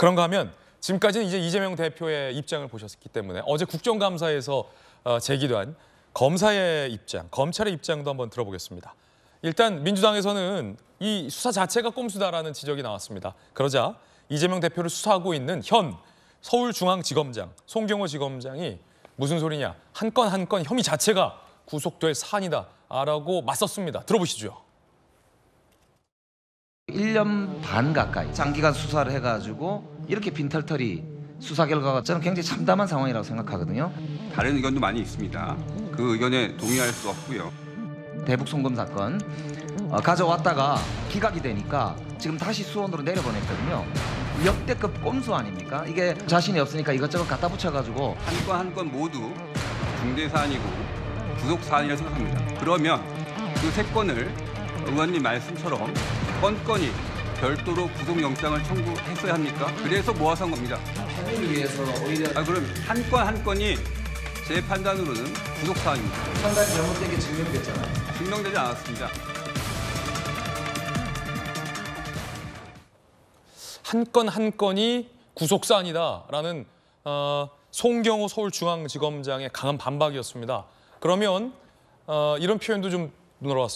그런가 하면 지금까지는 이제 이재명 대표의 입장을 보셨기 때문에 어제 국정감사에서 제기된 검사의 입장, 검찰의 입장도 한번 들어보겠습니다. 일단 민주당에서는 이 수사 자체가 꼼수다라는 지적이 나왔습니다. 그러자 이재명 대표를 수사하고 있는 현 서울중앙지검장 송경호 지검장이 무슨 소리냐, 한 건 한 건 혐의 자체가 구속될 사안이다라고 맞섰습니다. 들어보시죠. 1년 반 가까이 장기간 수사를 해가지고 이렇게 빈털터리 수사 결과가 저는 굉장히 참담한 상황이라고 생각하거든요. 다른 의견도 많이 있습니다. 그 의견에 동의할 수 없고요. 대북 송금 사건 가져왔다가 기각이 되니까 지금 다시 수원으로 내려보냈거든요. 역대급 꼼수 아닙니까? 이게 자신이 없으니까 이것저것 갖다 붙여가지고 한 건 한 건 모두 중대 사안이고 구속 사안이라고 생각합니다. 그러면 그 세 건을 의원님 말씀처럼 건건이 별도로 구속영장을 청구했어야 합니까? 그래서 모아서 한 겁니다. 편의를 위해서 오히려 그럼 한 건 한 건이 제 판단으로는 구속 사안입니다. 판단이 잘못된 게 증명됐잖아요. 증명되지 않았습니다. 한 건 한 건이 구속 사안이다라는 송경호 서울중앙지검장의 강한 반박이었습니다. 그러면 이런 표현도 좀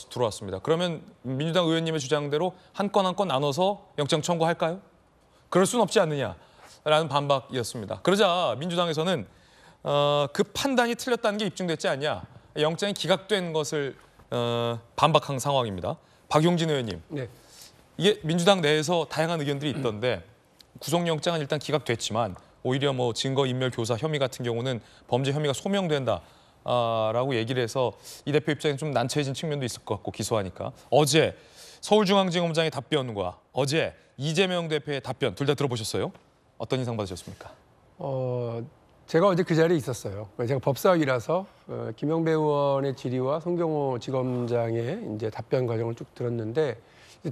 들어왔습니다. 그러면 민주당 의원님의 주장대로 한 건 한 건 나눠서 영장 청구할까요? 그럴 수는 없지 않느냐라는 반박이었습니다. 그러자 민주당에서는 그 판단이 틀렸다는 게 입증됐지 않냐, 영장이 기각된 것을 반박한 상황입니다. 박용진 의원님, 네. 이게 민주당 내에서 다양한 의견들이 있던데 구속영장은 일단 기각됐지만 오히려 뭐 증거인멸 교사 혐의 같은 경우는 범죄 혐의가 소명된다. 라고 얘기를 해서 이 대표 입장에 좀 난처해진 측면도 있을 것 같고 기소하니까 어제 서울중앙지검장의 답변과 어제 이재명 대표의 답변 둘 다 들어보셨어요? 어떤 인상 받으셨습니까? 제가 어제 그 자리에 있었어요. 제가 법사위라서 김영배 의원의 질의와 송경호 지검장의 이제 답변 과정을 쭉 들었는데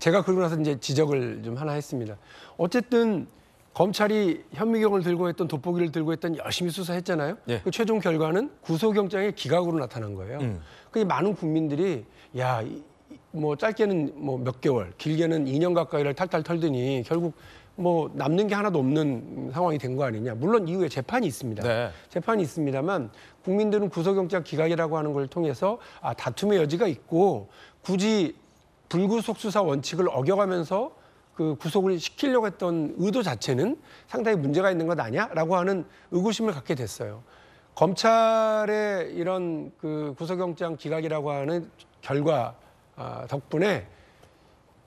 제가 그러고 나서 이제 지적을 좀 하나 했습니다. 어쨌든 검찰이 현미경을 들고 했던 돋보기를 들고 했던 열심히 수사했잖아요. 예. 그 최종 결과는 구속영장의 기각으로 나타난 거예요. 그 많은 국민들이 야, 뭐 짧게는 뭐 몇 개월, 길게는 2년 가까이를 탈탈 털더니 결국 뭐 남는 게 하나도 없는 상황이 된 거 아니냐. 물론 이후에 재판이 있습니다. 네. 재판이 있습니다만 국민들은 구속영장 기각이라고 하는 걸 통해서 다툼의 여지가 있고 굳이 불구속 수사 원칙을 어겨가면서 그 구속을 시키려고 했던 의도 자체는 상당히 문제가 있는 것 아니야라고 하는 의구심을 갖게 됐어요. 검찰의 이런 그 구속영장 기각이라고 하는 결과 덕분에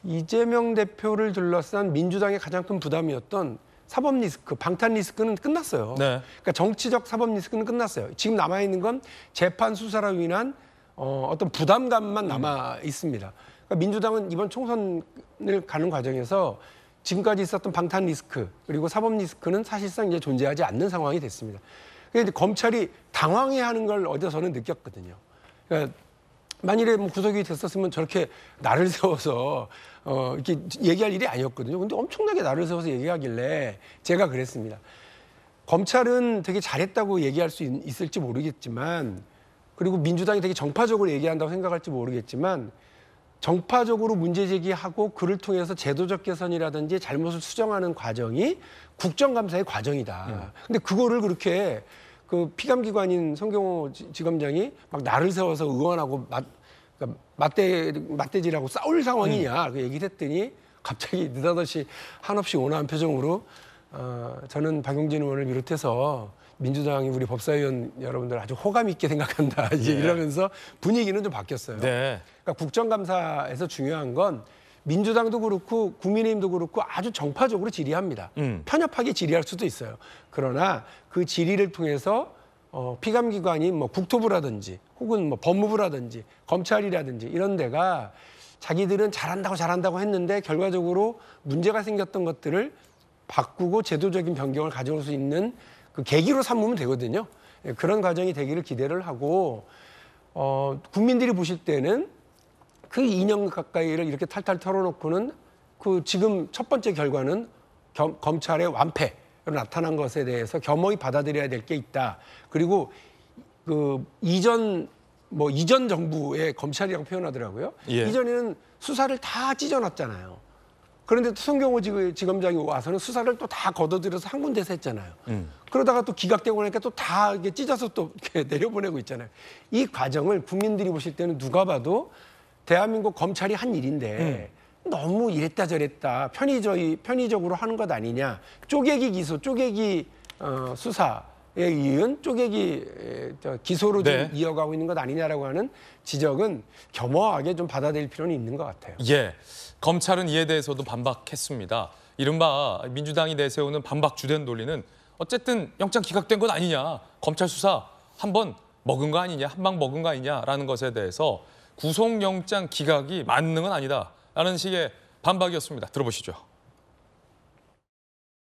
이재명 대표를 둘러싼 민주당의 가장 큰 부담이었던 사법 리스크, 방탄 리스크는 끝났어요. 네. 그러니까 정치적 사법 리스크는 끝났어요. 지금 남아 있는 건 재판 수사로 인한 어떤 부담감만 남아 있습니다. 그러니까 민주당은 이번 총선을 가는 과정에서 지금까지 있었던 방탄 리스크 그리고 사법 리스크는 사실상 이제 존재하지 않는 상황이 됐습니다. 그런데 검찰이 당황해하는 걸 어제 저는 느꼈거든요. 그러니까 만일에 뭐 구속이 됐었으면 저렇게 날을 세워서 이렇게 얘기할 일이 아니었거든요. 근데 엄청나게 날을 세워서 얘기하길래 제가 그랬습니다. 검찰은 되게 잘했다고 얘기할 수 있을지 모르겠지만 그리고 민주당이 되게 정파적으로 얘기한다고 생각할지 모르겠지만 정파적으로 문제 제기하고 그를 통해서 제도적 개선이라든지 잘못을 수정하는 과정이 국정감사의 과정이다. 근데 그거를 그렇게 그 피감기관인 송경호 지검장이 막 날을 세워서 의원하고 맞대질하고 싸울 상황이냐 그 얘기를 했더니 갑자기 느닷없이 한없이 온화한 표정으로 저는 박용진 의원을 비롯해서 민주당이 우리 법사위원 여러분들 아주 호감 있게 생각한다 이제 이러면서 분위기는 좀 바뀌었어요. 네. 그러니까 국정감사에서 중요한 건 민주당도 그렇고 국민의힘도 그렇고 아주 정파적으로 질의합니다. 편협하게 질의할 수도 있어요. 그러나 그 질의를 통해서 피감기관인 뭐 국토부라든지 혹은 뭐 법무부라든지 검찰이라든지 이런 데가 자기들은 잘한다고 했는데 결과적으로 문제가 생겼던 것들을 바꾸고 제도적인 변경을 가져올 수 있는 그 계기로 삼으면 되거든요. 그런 과정이 되기를 기대를 하고 국민들이 보실 때는 그 2년 가까이를 이렇게 탈탈 털어놓고는 그 지금 첫 번째 결과는 검찰의 완패로 나타난 것에 대해서 겸허히 받아들여야 될 게 있다. 그리고 그 이전 정부의 검찰이라고 표현하더라고요. 예. 이전에는 수사를 다 찢어놨잖아요. 그런데 또 송경호 지검장이 와서는 수사를 또 다 걷어들여서 한 군데서 했잖아요. 그러다가 또 기각되고 나니까 또 다 이게 찢어서 또 이렇게 내려보내고 있잖아요. 이 과정을 국민들이 보실 때는 누가 봐도 대한민국 검찰이 한 일인데 너무 이랬다 저랬다 편의적으로 하는 것 아니냐. 쪼개기 기소, 쪼개기 수사에 이은 쪼개기 기소로 네. 좀 이어가고 있는 것 아니냐라고 하는 지적은 겸허하게 좀 받아들일 필요는 있는 것 같아요. 예, 검찰은 이에 대해서도 반박했습니다. 이른바 민주당이 내세우는 반박 주된 논리는 어쨌든 영장 기각된 것 아니냐, 검찰 수사 한 번 먹은 거 아니냐, 한 방 먹은 거 아니냐라는 것에 대해서 구속영장 기각이 맞는 건 아니다라는 식의 반박이었습니다. 들어보시죠.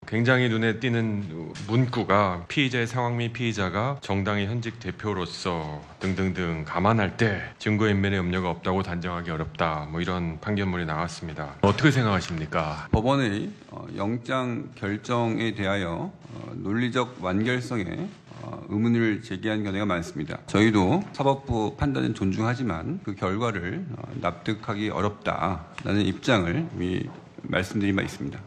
굉장히 눈에 띄는 문구가 피의자의 상황 및 피의자가 정당의 현직 대표로서 등등등 감안할 때 증거인멸의 염려가 없다고 단정하기 어렵다. 뭐 이런 판결문이 나왔습니다. 어떻게 생각하십니까? 법원의 영장 결정에 대하여 논리적 완결성에 의문을 제기한 견해가 많습니다. 저희도 사법부 판단은 존중하지만 그 결과를 납득하기 어렵다라는 입장을 이미 말씀드린 바 있습니다.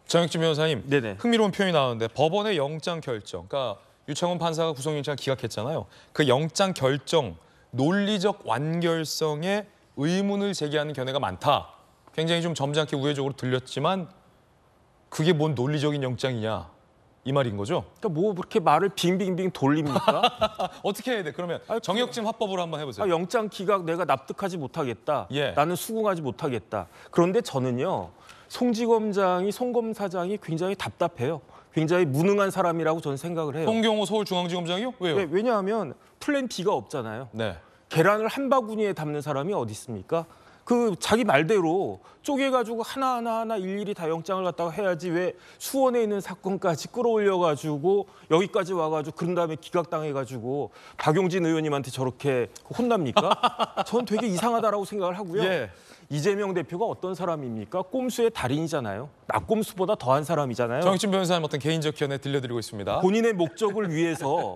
정혁진 변호사님, 네네. 흥미로운 표현이 나오는데 법원의 영장 결정, 그러니까 유창훈 판사가 구속영장을 기각했잖아요. 그 영장 결정, 논리적 완결성에 의문을 제기하는 견해가 많다. 굉장히 좀 점잖게 우회적으로 들렸지만 그게 뭔 논리적인 영장이냐 이 말인 거죠? 그러니까 뭐 그렇게 말을 빙빙빙 돌립니까? 어떻게 해야 돼? 그러면 정혁진 화법으로 한번 해보세요. 영장 기각 내가 납득하지 못하겠다. 예. 나는 수긍하지 못하겠다. 그런데 저는요. 송 검사장이 굉장히 답답해요. 굉장히 무능한 사람이라고 저는 생각을 해요. 송경호 서울중앙지검장이요? 왜요? 네, 왜냐하면 플랜 B가 없잖아요. 네. 계란을 한 바구니에 담는 사람이 어디 있습니까? 그 자기 말대로 쪼개가지고 하나하나 일일이 다 영장을 갖다가 해야지 왜 수원에 있는 사건까지 끌어올려가지고 여기까지 와가지고 그런 다음에 기각당해가지고 박용진 의원님한테 저렇게 혼납니까? 전 되게 이상하다라고 생각을 하고요. 예. 이재명 대표가 어떤 사람입니까? 꼼수의 달인이잖아요. 낙꼼수보다 더한 사람이잖아요. 정혁진 변호사님 어떤 개인적 견해 들려드리고 있습니다. 본인의 목적을 위해서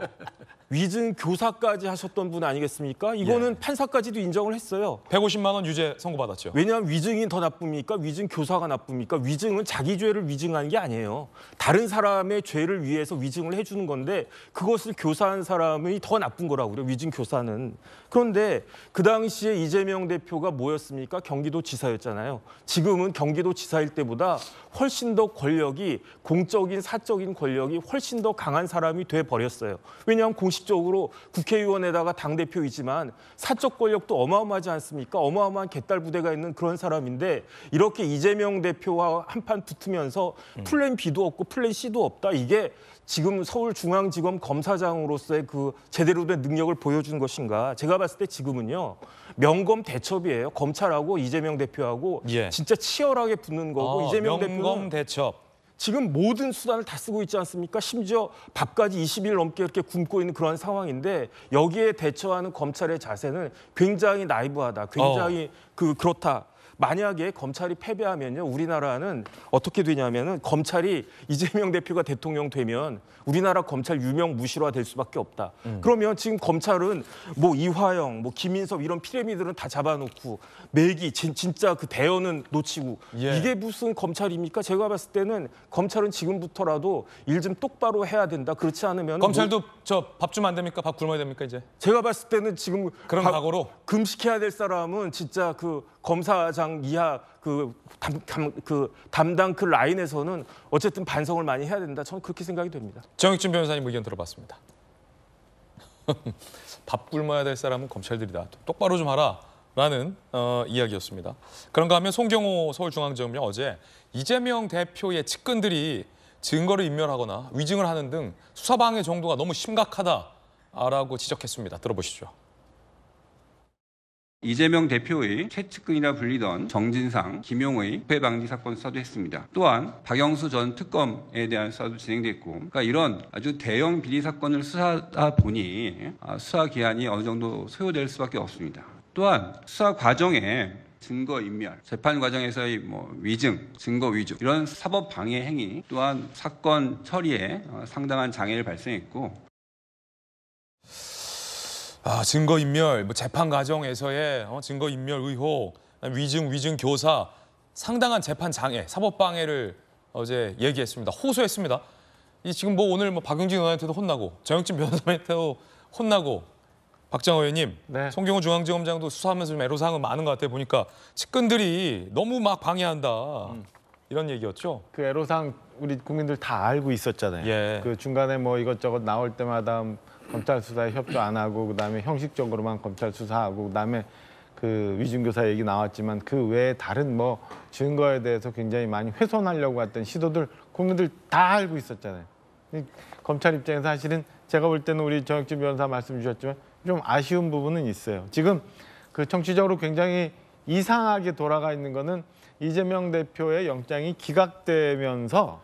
위증 교사까지 하셨던 분 아니겠습니까? 이거는 판사까지도 인정을 했어요. 150만 원 유죄 선고받았죠. 왜냐하면 위증이 더 나쁩니까? 위증 교사가 나쁩니까? 위증은 자기 죄를 위증하는 게 아니에요. 다른 사람의 죄를 위해서 위증을 해주는 건데 그것을 교사한 사람이 더 나쁜 거라고 그래요. 위증 교사는. 그런데 그 당시에 이재명 대표가 뭐였습니까? 경기도지사였잖아요. 지금은 경기도지사일 때보다 훨씬 더 권력이 공적인 사적인 권력이 훨씬 더 강한 사람이 돼버렸어요. 왜냐하면 공식적으로 국회의원에다가 당대표이지만 사적 권력도 어마어마하지 않습니까? 어마어마한 개딸 부대가 있는 그런 사람인데 이렇게 이재명 대표와 한판 붙으면서 플랜 B도 없고 플랜 C도 없다. 이게 지금 서울중앙지검 검사장으로서의 그 제대로 된 능력을 보여준 것인가? 제가 봤을 때 지금은요. 명검 대첩이에요. 검찰하고 이재명 대표하고 예. 진짜 치열하게 붙는 거고 이재명 명검 대표는 대첩. 지금 모든 수단을 다 쓰고 있지 않습니까? 심지어 밥까지 20일 넘게 이렇게 굶고 있는 그런 상황인데 여기에 대처하는 검찰의 자세는 굉장히 나이브하다. 굉장히 그렇다. 만약에 검찰이 패배하면요. 우리나라는 어떻게 되냐면은 검찰이 이재명 대표가 대통령 되면 우리나라 검찰 유명무실화 될 수밖에 없다. 그러면 지금 검찰은 뭐 이화영, 뭐 김인섭 이런 피라미드는 다 잡아놓고 매기 진짜 그 대여는 놓치고 예. 이게 무슨 검찰입니까? 제가 봤을 때는 검찰은 지금부터라도 일 좀 똑바로 해야 된다. 그렇지 않으면 검찰도 저 밥 주면 안 됩니까? 밥 굶어야 됩니까 이제? 제가 봤을 때는 지금 그런 각오로? 금식해야 될 사람은 진짜 그 검사장 이하 그 담당 그 라인에서는 어쨌든 반성을 많이 해야 된다. 저는 그렇게 생각이 됩니다. 정혁진 변호사님 의견 들어봤습니다. 밥 굶어야 될 사람은 검찰들이다. 똑바로 좀 하라라는 이야기였습니다. 그런가 하면 송경호 서울중앙지검장 어제 이재명 대표의 측근들이 증거를 인멸하거나 위증을 하는 등 수사방해 정도가 너무 심각하다라고 지적했습니다. 들어보시죠. 이재명 대표의 최측근이라 불리던 정진상, 김용의 부패방지 사건 수사도 했습니다. 또한 박영수 전 특검에 대한 수사도 진행됐고, 그러니까 이런 아주 대형 비리 사건을 수사하다 보니 수사 기한이 어느 정도 소요될 수밖에 없습니다. 또한 수사 과정에 증거인멸, 재판 과정에서의 위증, 증거 위조 이런 사법 방해 행위 또한 사건 처리에 상당한 장애를 발생했고. 증거인멸, 재판 과정에서의 증거인멸 의혹, 위증 교사 상당한 재판 장애, 사법 방해를 어제 얘기했습니다. 호소했습니다. 이 지금 뭐 오늘 뭐 박용진 의원한테도 혼나고 정영진 변호사한테도 혼나고 박정호 의원님, 네. 송경호 중앙지검장도 수사하면서 좀 애로사항은 많은 것 같아 보니까 측근들이 너무 막 방해한다 이런 얘기였죠. 그 애로사항 우리 국민들 다 알고 있었잖아요. 예. 그 중간에 뭐 이것저것 나올 때마다 검찰 수사에 협조 안 하고 그다음에 형식적으로만 검찰 수사하고 그다음에 그 위증교사 얘기 나왔지만 그 외에 다른 뭐 증거에 대해서 굉장히 많이 훼손하려고 했던 시도들 국민들 다 알고 있었잖아요. 검찰 입장에서 사실은 제가 볼 때는 우리 정혁진 변호사 말씀 주셨지만 좀 아쉬운 부분은 있어요. 지금 그 정치적으로 굉장히 이상하게 돌아가 있는 거는 이재명 대표의 영장이 기각되면서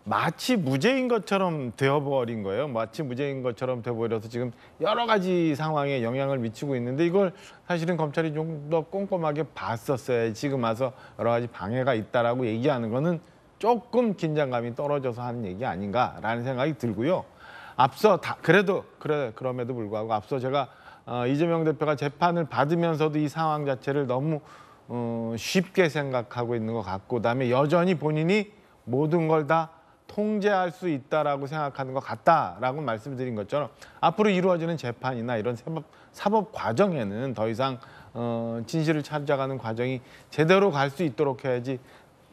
마치 무죄인 것처럼 되어버린 거예요. 마치 무죄인 것처럼 되어버려서 지금 여러 가지 상황에 영향을 미치고 있는데 이걸 사실은 검찰이 좀 더 꼼꼼하게 봤었어요. 지금 와서 여러 가지 방해가 있다라고 얘기하는 거는 조금 긴장감이 떨어져서 하는 얘기 아닌가라는 생각이 들고요. 앞서 그럼에도 불구하고 앞서 제가 이재명 대표가 재판을 받으면서도 이 상황 자체를 너무 쉽게 생각하고 있는 것 같고 그다음에 여전히 본인이 모든 걸 다 통제할 수 있다라고 생각하는 것 같다라고 말씀드린 것처럼 앞으로 이루어지는 재판이나 이런 사법 과정에는 더 이상 진실을 찾아가는 과정이 제대로 갈 수 있도록 해야지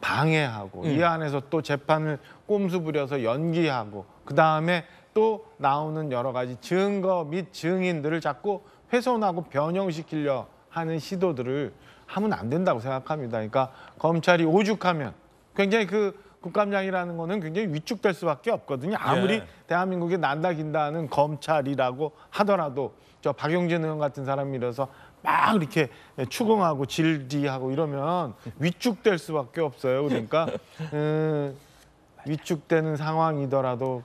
방해하고 이 안에서 또 재판을 꼼수 부려서 연기하고 그다음에 또 나오는 여러 가지 증거 및 증인들을 자꾸 훼손하고 변형시키려 하는 시도들을 하면 안 된다고 생각합니다. 그러니까 검찰이 오죽하면 굉장히 그 국감장이라는 거는 굉장히 위축될 수밖에 없거든요. 아무리 예. 대한민국에 난다 긴다는 검찰이라고 하더라도 저 박용진 의원 같은 사람이라서 막 이렇게 추궁하고 질의하고 이러면 위축될 수밖에 없어요. 그러니까 위축되는 상황이더라도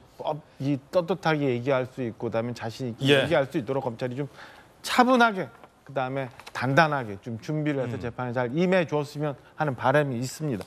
떳떳하게 얘기할 수 있고 그다음에 자신 있게 예. 얘기할 수 있도록 검찰이 좀 차분하게 그다음에 단단하게 좀 준비를 해서 재판에 잘 임해 줬으면 하는 바람이 있습니다.